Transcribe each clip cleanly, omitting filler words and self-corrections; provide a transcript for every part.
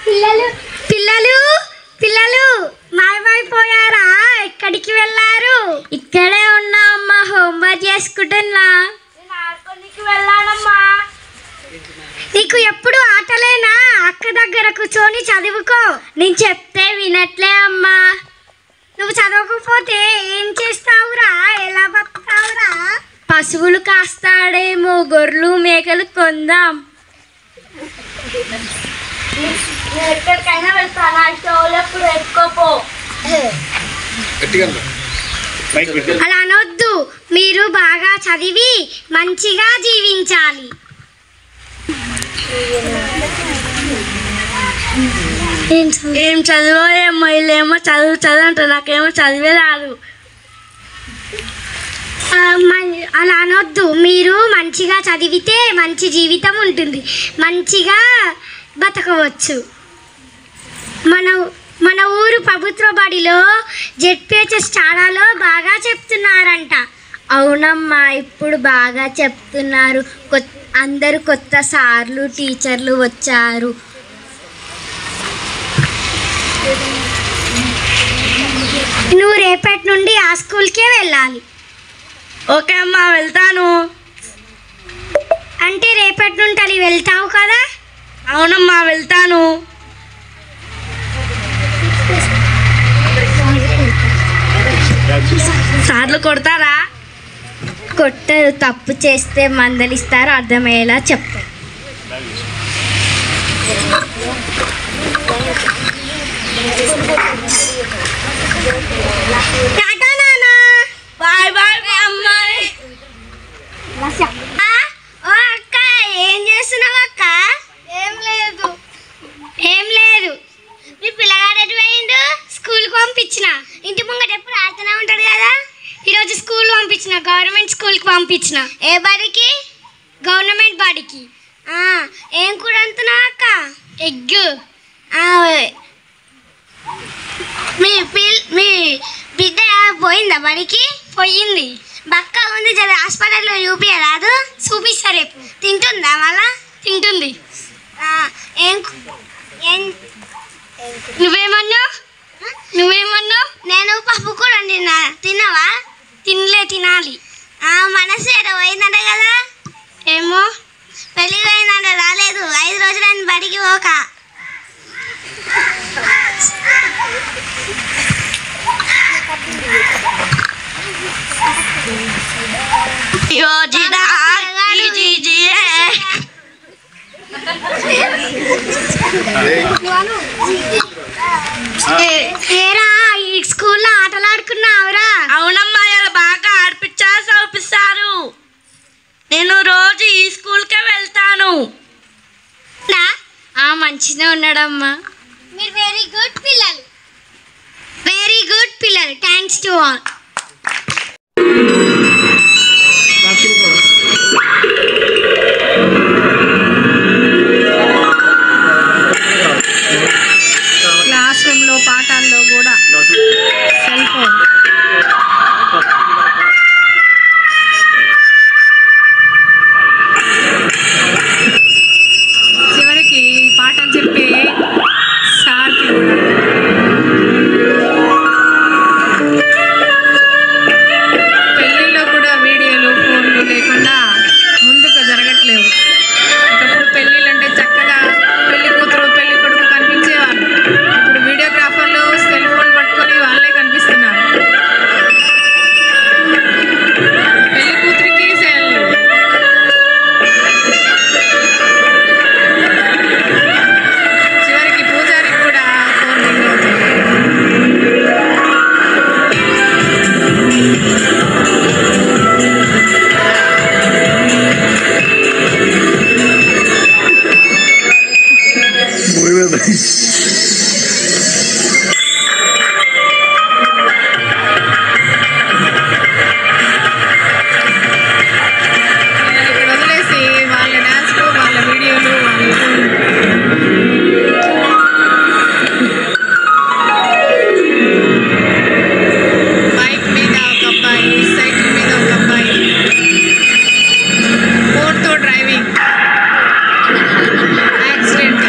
పిల్లలు పిల్లలు పిల్లలు మాయమైపోయారా? ఎక్కడికి వెళ్ళారు? ఇక్కడే ఉన్నా అమ్మా, హోంవర్క్ చేసుకుంటున్నా. వెళ్ళానమ్మా. నీకు ఎప్పుడు ఆటలేనా? అక్క దగ్గర కూర్చొని చదువుకో. నేను చెప్తే వినట్లే అమ్మా. నువ్వు చదవకపోతే ఏం చేస్తావురా? ఎలా బతుకుతావురా? పశువులు కాస్తాడేమో, గొర్రెలు మేకలు కొందాం. ఎక్కడికైనా వెళ్తాను, షోలప్పుడు ఎత్తుకోపో. అలా అనొద్దు. మీరు బాగా చదివి మంచిగా జీవించాలి. ఏం చదువు ఏమో, వీళ్ళేమో చదువు అంట, నాకేమో చదివే రాదు. అలా అనొద్దు. మీరు మంచిగా చదివితే మంచి జీవితం ఉంటుంది, మంచిగా బతకవచ్చు. మన ఊరు ప్రభుత్వ బడిలో జెడ్పిహెచ్ఎస్ చాలాలో బాగా చెప్తున్నారంట. అవునమ్మా, ఇప్పుడు బాగా చెప్తున్నారు. అందరూ కొత్త సార్లు టీచర్లు వచ్చారు. నువ్వు రేపటి నుండి ఆ స్కూల్కే వెళ్ళాలి. ఓకే అమ్మా, వెళ్తాను. అంటే రేపటి నుండి వెళ్తావు కదా? అవునమ్మా, వెళ్తాను. సార్లు కొడతారా? కొట్టరు. తప్పు చేస్తే మందలిస్తారు. అర్థమయ్యేలా చెప్తారు. టాటా నాన్న. బాయ్ బాయ్ అమ్మాయి. ఓ అక్క, ఏం చేస్తున్నావు అక్క? ఏం లేదు. మీ పిల్లగాడు ఎటు పోయిండు? స్కూల్కి పంపించిన. ఇంటి ముంగట ఎప్పుడు ఆడుతూనే ఉంటాడు కదా. ఈరోజు స్కూల్ పంపించిన, గవర్నమెంట్ స్కూల్కి పంపించిన. ఏ బడికి? గవర్నమెంట్ బడికి. ఏం కూర అంటున్నావు అక్క? ఎగ్. మీ బిడ్డ పోయిందా బడికి? పోయింది. బక్క ఉంది, జర హాస్పిటల్లో చూపించరాదు? చూపిస్తా రేపు. తింటుందా? మళ్ళా తింటుంది. నువ్వేమన్నావు? నేను పప్పు కూర తిన్నావా? తినలే, తినాలి. మనసు ఏదో పోయిందంట కదా? ఏమో, పెళ్ళి పోయిందంట, రాలేదు. 5 రోజులని బడికి పోక. ఏరా, ఈ స్కూల్లో ఆటలు ఆడుకున్నావురా? అవునమ్మా, ఇలా బాగా ఆడిపించారు, చదివిస్తారు. నేను రోజు ఈ స్కూల్కే వెళ్తాను. మంచిగా ఉన్నాడమ్మా. మీరు వెరీ గుడ్ పిల్లలు. Thanks to all. క్లాస్ రూమ్లో పాఠాల్లో కూడా సెల్ ఫోన్. చివరికి పాఠం చెప్పే సార్కి కూడా పెళ్ళిళ్ళలో కూడా వీడియోలు, ఫోన్లు లేకుండా ముందుకు జరగట్లేవు. ఒకప్పుడు పెళ్ళిళ్ళు అంటే చక్కగా పెళ్లి కూతురు పెళ్లి కొడుకు కనిపించేవాళ్ళు. ఇప్పుడు వీడియోగ్రాఫర్లు సెల్ ఫోన్ పట్టుకొని వాళ్ళే కనిపిస్తున్నారు. పెళ్లి కూతురికి సెల్, చివరికి పూజారికి కూడా ఫోన్ రింగ్ అవుతుంది. ఇక్కడ వదిలేసి వాళ్ళ డాన్స్లు, వాళ్ళ వీడియోలు, బైక్ మీద ఒక అబ్బాయి, సైకిల్ మీద ఒక అబ్బాయి, ఫోన్తో డ్రైవింగ్, యాక్సిడెంట్.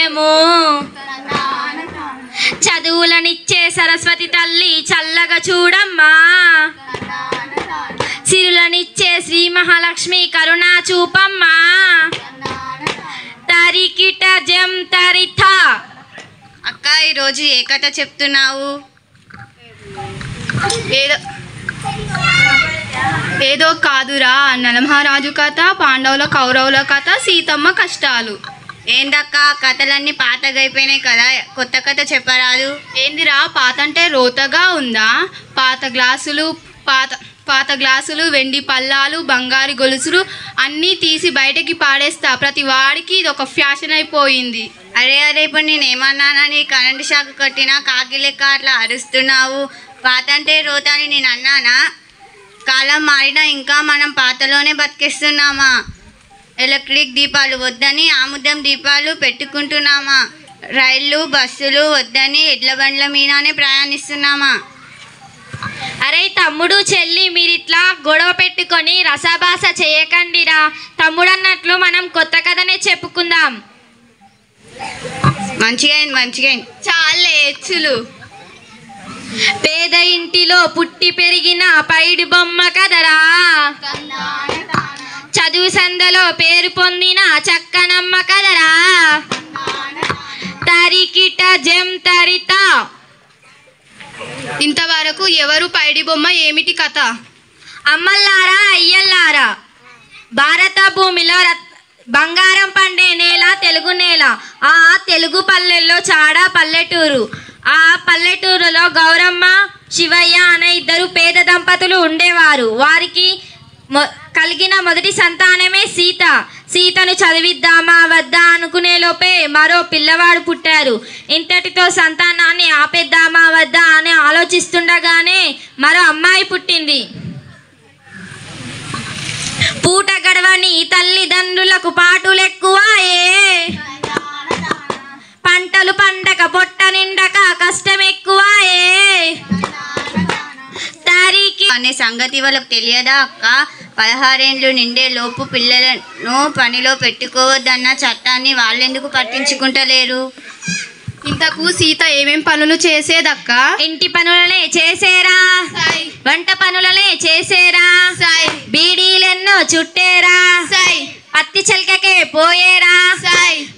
భాగ్యము. చదువులనిచ్చే సరస్వతి తల్లి చల్లగా చూడమ్మా. సిరులనిచ్చే శ్రీ మహాలక్ష్మి కరుణా చూపమ్మా. తరికిట జం తరిత. అక్క ఈరోజు ఏ కథ చెప్తున్నావు? ఏదో కాదురా, నలమహారాజు కథ, పాండవుల కౌరవుల కథ, సీతమ్మ కష్టాలు. ఏందక్క కథలన్నీ పాతగైపోయినాయి కదా, కొత్త కథ చెప్పరాదు? ఏందిరా పాత అంటే రోతగా ఉందా? పాత గ్లాసులు వెండి పల్లాలు బంగారు గొలుసులు అన్నీ తీసి బయటకి పాడేస్తా. ప్రతి వాడికి ఇది ఒక ఫ్యాషన్ అయిపోయింది. అరే ఇప్పుడు నేనేమన్నానని కరెంటు షాక్ కొట్టినా కాకి లెక్క అట్లా అరుస్తున్నావు? పాత అంటే రోత అని నేను అన్నానా? కాలం మారినా ఇంకా మనం పాతలోనే బతికేస్తున్నామా? ఎలక్ట్రిక్ దీపాలు వద్దని ఆముదం దీపాలు పెట్టుకుంటున్నామా? రైళ్ళు బస్సులు వద్దని ఎడ్ల బండ్ల మీదనే ప్రయాణిస్తున్నామా? అరే తమ్ముడు చెల్లి మీరిట్లా గొడవ పెట్టుకొని రసాభాస చేయకండిరా. తమ్ముడు అన్నట్లు మనం కొత్త కథనే చెప్పుకుందాం. మంచిగా చాలే ఎచ్చులు. పేద ఇంటిలో పుట్టి పెరిగిన పైడి బొమ్మ కదరా. చదువు సందలో పేరు పొందిన చక్కనమ్మ కదరా. తరికిట జం తరిత. ఇంతవరకు ఎవరు పైడి బొమ్మ ఏమిటి కథ? అమ్మల్లారా అయ్యల్లారా, భారత భూమిలో బంగారం పండే నేల తెలుగు నేల. ఆ తెలుగు పల్లెల్లో చాడా పల్లెటూరు. ఆ పల్లెటూరులో గౌరమ్మ శివయ్య అనే ఇద్దరు పేద దంపతులు ఉండేవారు. వారికి కలిగిన మొదటి సంతానమే సీత. సీతను చదివిద్దామా వద్దా అనుకునే లోపే మరో పిల్లవాడు పుట్టారు. ఇంతటితో సంతానాన్ని ఆపేద్దామా వద్దా అని ఆలోచిస్తుండగానే మరో అమ్మాయి పుట్టింది. పూట గడవని తల్లిదండ్రులకు పాటులెక్కువాయే. పంటలు పండక పొట్ట నిండక కష్టం ఎక్కువాయే. అనే సంగతి వాళ్ళకి తెలియదా అక్క? 16 ఏళ్ళు నిండే లోపు పిల్లలను పనిలో పెట్టుకోవద్దన్న చట్టాన్ని వాళ్ళెందుకు పట్టించుకుంటలేరు? ఇంతకు సీత ఏమేం పనులు చేసేదక్క? ఇంటి పనులనే చేసేరా, వంట పనులనే చేసేరా, బీడీలెన్నో చుట్టేరా, పత్తి చెల్కకే పోయేరా,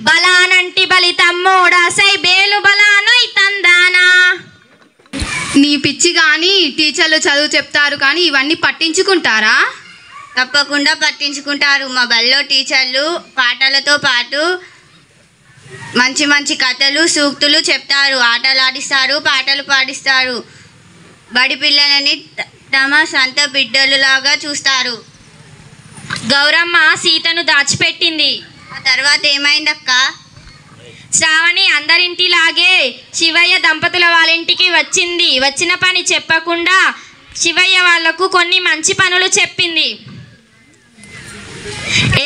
బలానంటి బలి తమ్మోడా సై బేలు బలానై తందానా. నీ పిచ్చి కానీ టీచర్లు చదువు చెప్తారు కానీ ఇవన్నీ పట్టించుకుంటారా? తప్పకుండా పట్టించుకుంటారు. మా బల్లో టీచర్లు పాటలతో పాటు మంచి మంచి కథలు సూక్తులు చెప్తారు, ఆటలు ఆడిస్తారు, పాటలు పాడిస్తారు. బడి పిల్లలని తమ సొంత బిడ్డలులాగా చూస్తారు. గౌరమ్మ సీతను దాచిపెట్టింది. ఆ తర్వాత ఏమైందక్క? శ్రావణి అందరింటిలాగే శివయ్య దంపతుల వాళ్ళింటికి వచ్చింది. వచ్చిన పని చెప్పకుండా శివయ్య వాళ్లకు కొన్ని మంచి పనులు చెప్పింది.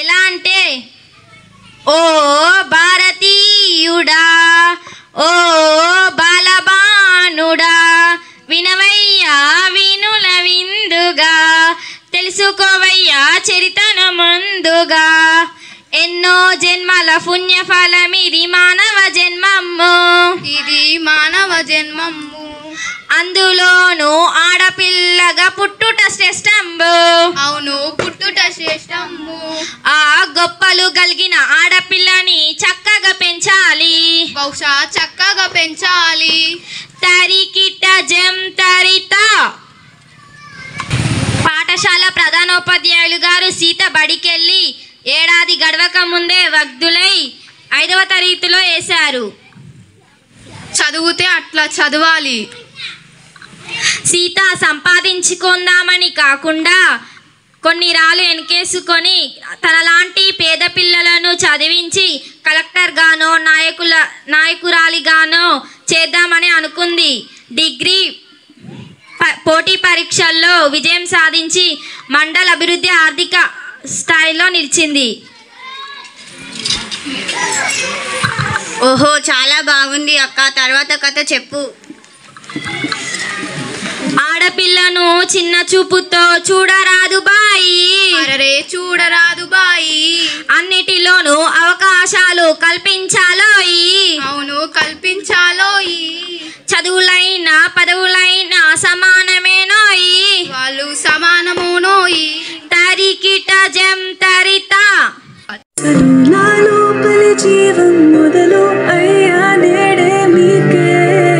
ఎలా అంటే, ఓ భారతీయుడా, ఓ బాలబానుడా, వినవయ్యా వినుల విందుగా, తెలుసుకోవయ్యా చరితను ముందుగా. ఎన్నో జన్మల పుణ్యఫలమిది మానవ జన్మము, ఇది మానవ జన్మము. అందులోనూ ఆడపిల్లగా పుట్టుట శ్రేష్టంబు. అవును, పుట్టుట శ్రేష్టము. ఆ గొప్పలు కలిగిన ఆడపిల్లని చక్కగా పెంచాలి, బహుశా చక్కగా పెంచాలి. తరికిట జం తరిత. పాఠశాల ప్రధానోపాధ్యాయులు గారు సీత బడికెళ్ళి ఏడాది గడవక ముందే వగ్ధులై 5వ తరగతిలో వేశారు. చదివితే అట్లా చదవాలి. సీత సంపాదించుకుందామని కాకుండా కొన్ని రాళ్ళు వెనకేసుకొని తనలాంటి పేద పిల్లలను చదివించి కలెక్టర్ గానో నాయకురాలిగానో చేద్దామని అనుకుంది. డిగ్రీ పోటీ పరీక్షల్లో విజయం సాధించి మండల అభివృద్ధి ఆర్థిక స్థాయిలో నిలిచింది. ఓహో, చాలా బాగుంది అక్క. తర్వాత కథ చెప్పు. ఆడపిల్ల ఆడపిల్లను చిన్న చూపుతో చూడరాదు బాయి, అరే చూడరాదు బాయి. అన్నిటిలోనూ అవకాశాలు కల్పించాలోయి, అవును కల్పించాలోయి. చదువులైనా పదవులైనా సమానమేనోయి, వాళ్ళు సమానమునోయి. తరికిట జం తరిత లోపలి జీవం మొదలు అయ్యా నేడే మీకే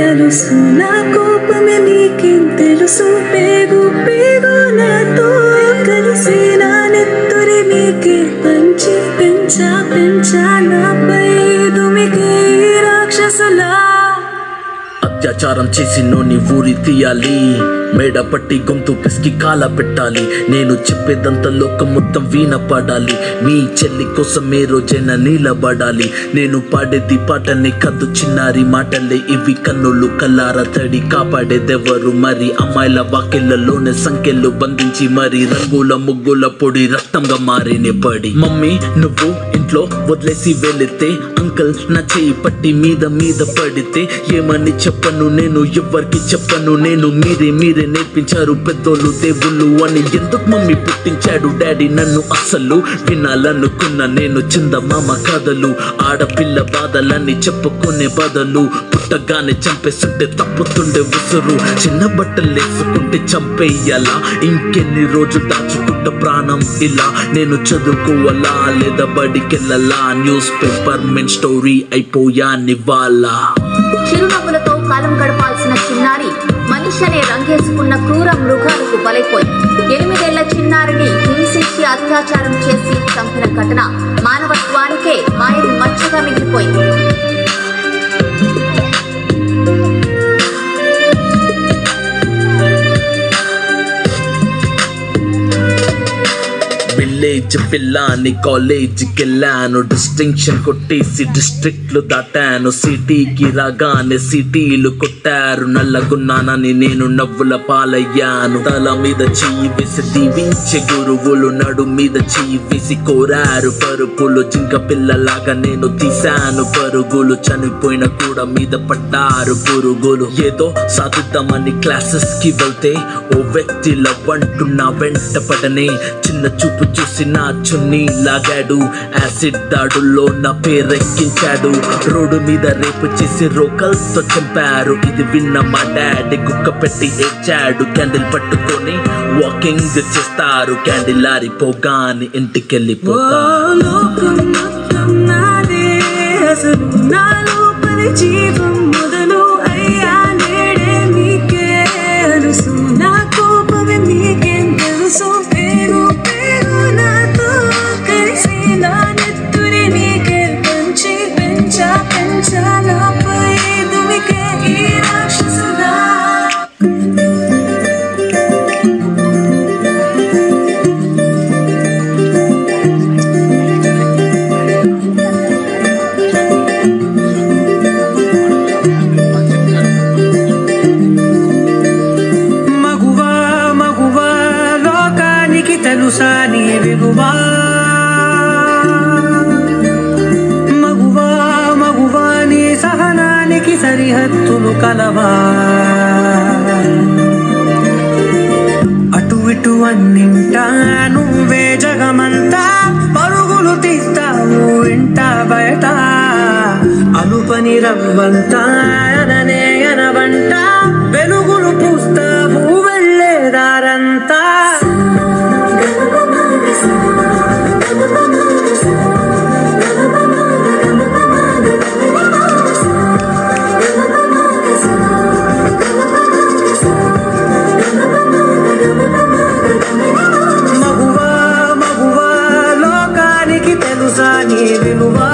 అలుసు, నా కోపమే మీకేం తెలుసు, పేగు పేగు నాతో కలిసి నా నెత్తురి మీకే పంచి పెంచా నాపై దుమికి రాక్షసులా. అత్యాచారం చేసినోని ఊరి తీయాలి, మేడ పట్టి గొంతు పిసికి కాల పెట్టాలి, నేను చెప్పేదంతా లోకం మొత్తం వీణ పడాలి, మీ చెల్లి కోసం ఏ రోజైనా నిలబడాలి, నేను పాడేది పాటనే కద్దు చిన్నారి మాటలే ఇవి, కన్నులు కల్లార తడి కాపాడేదెవరు మరి, అమ్మాయిల వాకిళ్లలోనే సంఖ్యలు బంధించి మరి, రంగుల ముగ్గుల పొడి రక్తంగా మారినే పడి, మమ్మీ నువ్వు ఇంట్లో వదిలేసి వెళితే, అంకల్ నా చేయి పట్టి మీద పడితే, ఏమని చెప్పను నేను ఎవ్వరికి చెప్పను నేను, మీరే నేర్పించారు పెద్దోళ్ళు దేవుళ్ళు అని, ఎందుకు మమ్మీ పుట్టించాడు డాడీ నన్ను, అసలు వినాలనుకున్న నేను చందమామ కథలు, ఆడపిల్ల బాధలన్నీ చెప్పుకునే బదులు, పుట్టగానే చంపేస్తుంటే తప్పుతుండే ఉసురు, చిన్న బట్టలు వేసుకుంటే చంపేయాలా, ఇంకెన్ని రోజులు దాచుకుంట ప్రాణం ఇలా, నేను చదువుకోవాలా లేదా బడికెళ్ళాలా, న్యూస్ పేపర్ మెన్ స్టోరీ అయిపోయా నివాలా. చిరునవ్వులతో కాలం గడపాల్సిన చిన్నారి మనిషి అనే రంగేసుకున్న క్రూర మృగాలకు బలైపోయింది. 8 ఏళ్ల చిన్నారిని హింసించి అత్యాచారం చేసి చంపిన ఘటన మానవత్వానికే మాయని మచ్చగా మిగిలిపోయింది. విలేజ్ పిల్లాని కాలేజీకి వెళ్ళాను, డిస్టింక్షన్ కొట్టేసి డిస్ట్రిక్ట్లు దాటాను, సిటీకి రాగానే సిటీలు కొట్టారు, నల్లగున్నానని నేను నవ్వుల పాలయ్యాను, తల మీద చెయ్యి వేసి దీవించే గురువులు, నడు మీద చెయ్యి వేసి కోరారు పరుపులు, జింక పిల్లలాగా నేను తీశాను పరుగులు, చనిపోయిన కూడా మీద పడ్డారు పురుగులు, ఏదో సాధిద్దామని క్లాసెస్ కి వెళ్తే ఓ వ్యక్తి లవ్ అంటూ నా వెంట పడనే, చిన్న చూపు చూసి నా చున్నీ లాగాడు, యాసిడ్ దాడుల్లో నా పేరెక్కించాడు, రోడ్డు మీద రేపు చేసి రోకల్తో చంపారు, ఇది విన్న మా డాడీ కుక్క పెట్టి ఏడ్చాడు, క్యాండిల్ పట్టుకొని వాకింగ్ చేస్తారు, క్యాండిల్ ఆరిపోగానే ఇంటికెళ్ళిపోతారు. జీవం మొదలు అయ్యా నేడే మీకే అలుసు, నా కోపమే మీకేం తెలుసు, పేరు నాతో కలిసి నా నెత్తురి మీకే పంచి పెంచా నాపై దుమికే ఈ రాక్షసులా. తెలుసా నీ విలువా, మగువా నీ సహనానికి సరిహద్దులు కలవా, అటు ఇటు అన్నింటా నువ్వే జగమంతా, పరుగులు తీస్తావు ఇంట బయట, అలుపని రవ్వంతా అననే అనవంట, వెలుగులు పూస్తావు వెళ్ళేదారంతా. మగువా లోకానికి తెలుసా నీ విలువా,